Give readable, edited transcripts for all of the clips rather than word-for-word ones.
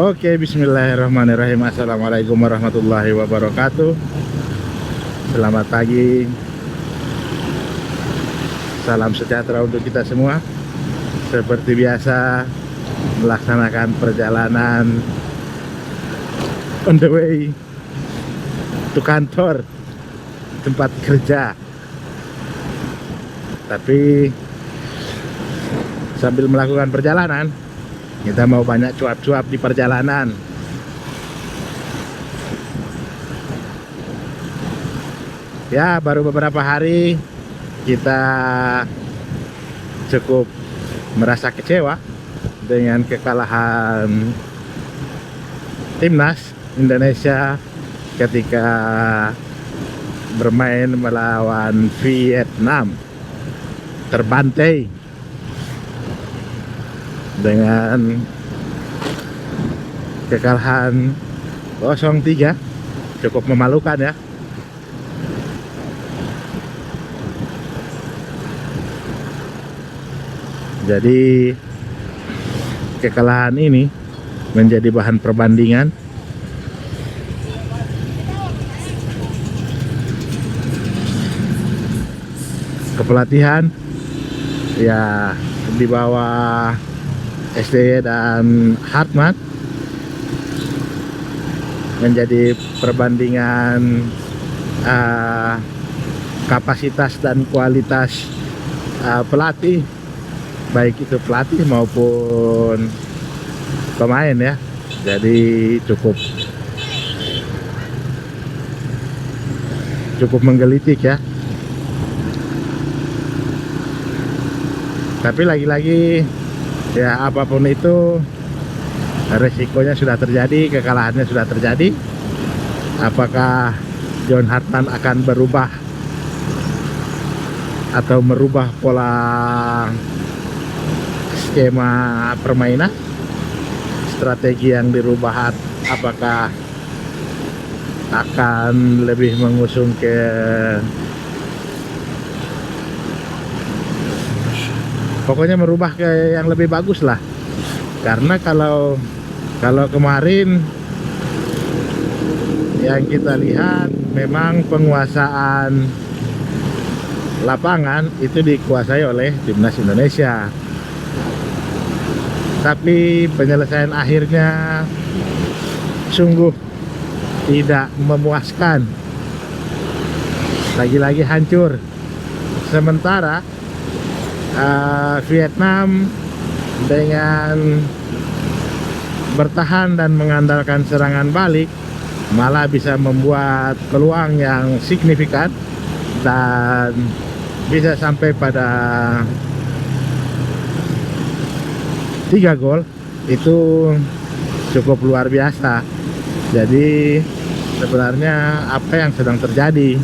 Oke, bismillahirrahmanirrahim. Assalamualaikum warahmatullahi wabarakatuh. Selamat pagi. Salam sejahtera untuk kita semua. Seperti biasa, melaksanakan perjalanan on the way to kantor, tempat kerja. Tapi sambil melakukan perjalanan, kita mau banyak cuap-cuap di perjalanan. Ya, baru beberapa hari kita cukup merasa kecewa dengan kekalahan timnas Indonesia ketika bermain melawan Vietnam, terbantai dengan kekalahan 0-3. Cukup memalukan ya. Jadi kekalahan ini menjadi bahan perbandingan kepelatihan ya di bawah SDY dan Hartman, menjadi perbandingan kapasitas dan kualitas pelatih, baik itu pelatih maupun pemain ya. Jadi cukup menggelitik ya. Tapi lagi-lagi ya, apapun itu resikonya sudah terjadi, kekalahannya sudah terjadi. Apakah John Hartman akan berubah atau merubah pola skema permainan, strategi yang dirubah, apakah akan lebih mengusung ke pokoknya merubah ke yang lebih bagus lah. Karena kalau kemarin yang kita lihat memang penguasaan lapangan itu dikuasai oleh timnas Indonesia, tapi penyelesaian akhirnya sungguh tidak memuaskan, lagi-lagi hancur. Sementara Vietnam dengan bertahan dan mengandalkan serangan balik malah bisa membuat peluang yang signifikan dan bisa sampai pada 3 gol. Itu cukup luar biasa. Jadi sebenarnya apa yang sedang terjadi?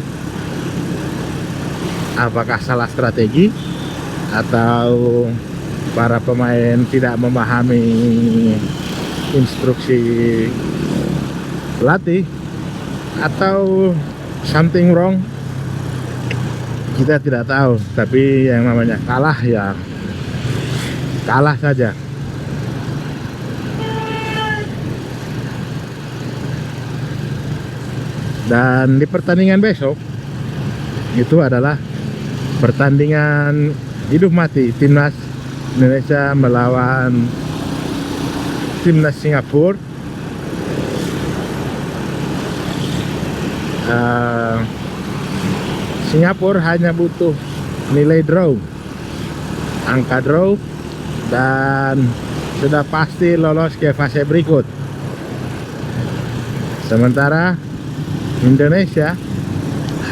Apakah salah strategi atau para pemain tidak memahami instruksi pelatih, atau something wrong? Kita tidak tahu. Tapi yang namanya kalah ya kalah saja. Dan di pertandingan besok itu adalah pertandingan hidup mati timnas Indonesia melawan timnas Singapura. Singapura hanya butuh nilai draw, angka draw, dan sudah pasti lolos ke fase berikut. Sementara Indonesia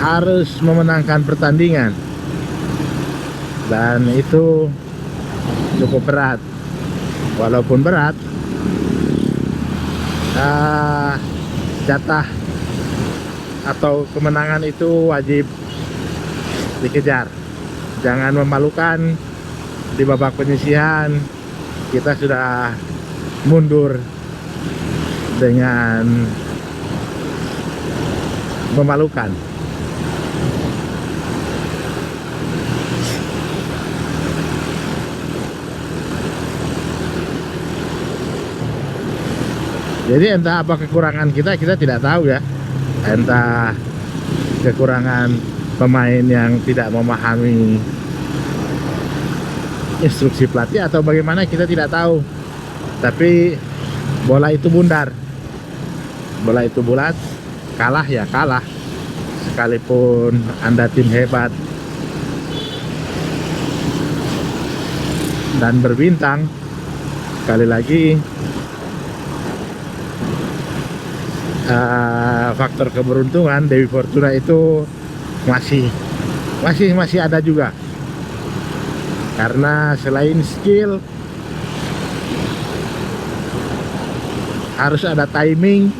harus memenangkan pertandingan, dan itu cukup berat. Walaupun berat, jatah atau kemenangan itu wajib dikejar. Jangan memalukan di babak penyisihan. Kita sudah mundur dengan memalukan. Jadi entah apa kekurangan kita tidak tahu ya. Entah kekurangan pemain yang tidak memahami instruksi pelatih atau bagaimana, kita tidak tahu. Tapi bola itu bundar, bola itu bulat, kalah ya kalah. Sekalipun Anda tim hebat dan berbintang, sekali lagi faktor keberuntungan Dewi Fortuna itu masih ada juga, karena selain skill harus ada timing,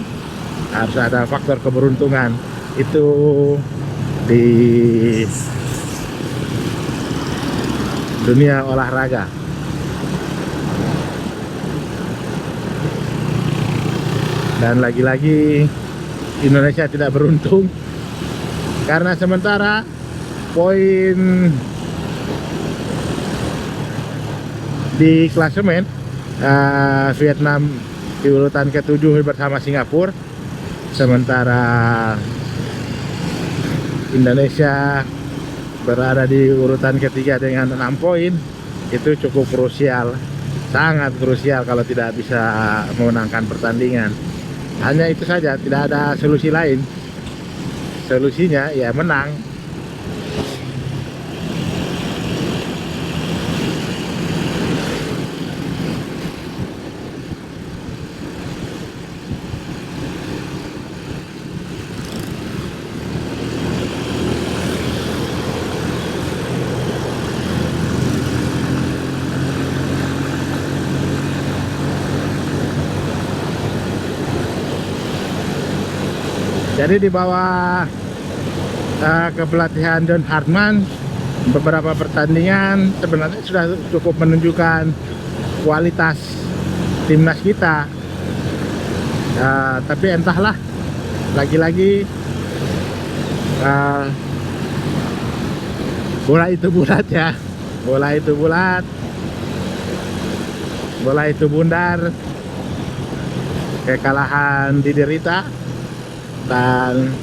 harus ada faktor keberuntungan. Itu di dunia olahraga. Dan lagi-lagi Indonesia tidak beruntung, karena sementara poin di klasemen Vietnam di urutan ke-7 bersama Singapura, sementara Indonesia berada di urutan ke-3 dengan 6 poin. Itu cukup krusial, sangat krusial kalau tidak bisa memenangkan pertandingan. Hanya itu saja, tidak ada solusi lain. Solusinya ya menang. Jadi di bawah kepelatihan John Hartman, beberapa pertandingan sebenarnya sudah cukup menunjukkan kualitas timnas kita. Tapi entahlah, lagi-lagi bola itu bulat ya, bola itu bulat, bola itu bundar, kekalahan diderita. Dan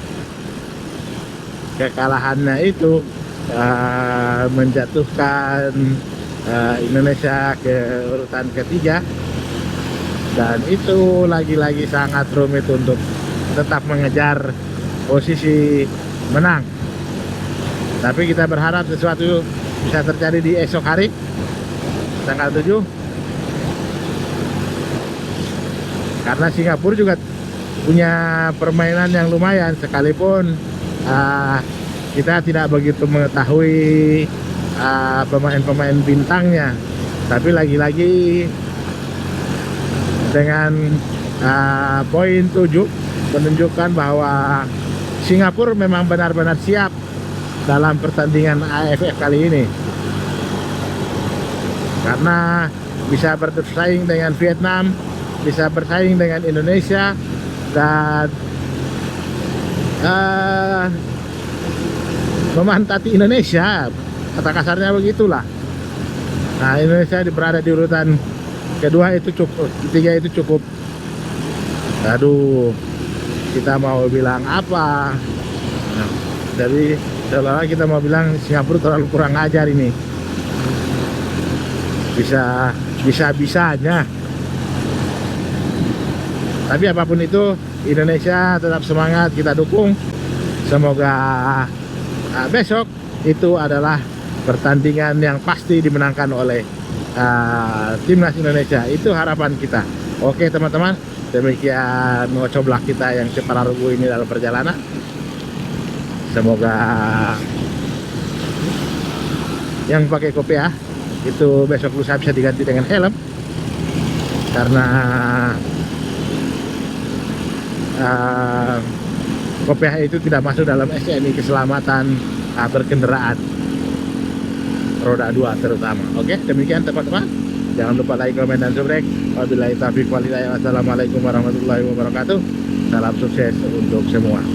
kekalahannya itu menjatuhkan Indonesia ke urutan ke-3, dan itu lagi-lagi sangat rumit untuk tetap mengejar posisi menang. Tapi kita berharap sesuatu bisa terjadi di esok hari tanggal 7, karena Singapura juga punya permainan yang lumayan, sekalipun kita tidak begitu mengetahui pemain-pemain bintangnya. Tapi lagi-lagi dengan poin 7 menunjukkan bahwa Singapura memang benar-benar siap dalam pertandingan AFF kali ini, karena bisa bersaing dengan Vietnam, bisa bersaing dengan Indonesia, dan memantati Indonesia, kata kasarnya begitulah. Nah, Indonesia berada di urutan kedua itu cukup, ketiga itu cukup. Aduh, kita mau bilang apa? Nah, jadi seolah kita mau bilang Singapura terlalu kurang ajar ini. Bisa-bisanya. Tapi apapun itu, Indonesia tetap semangat, kita dukung. Semoga besok itu adalah pertandingan yang pasti dimenangkan oleh timnas Indonesia. Itu harapan kita. Oke teman-teman, demikian ngocoblak kita yang Cepararugu ini dalam perjalanan. Semoga yang pakai kopiah itu besok lusa bisa diganti dengan helm, karena kopiah itu tidak masuk dalam SNI keselamatan berkendaraan roda 2 terutama. Oke, demikian teman-teman. Jangan lupa like, komen, dan subscribe. Wabillahi taufiq wal hidayah. Wassalamualaikum warahmatullahi wabarakatuh. Salam sukses untuk semua.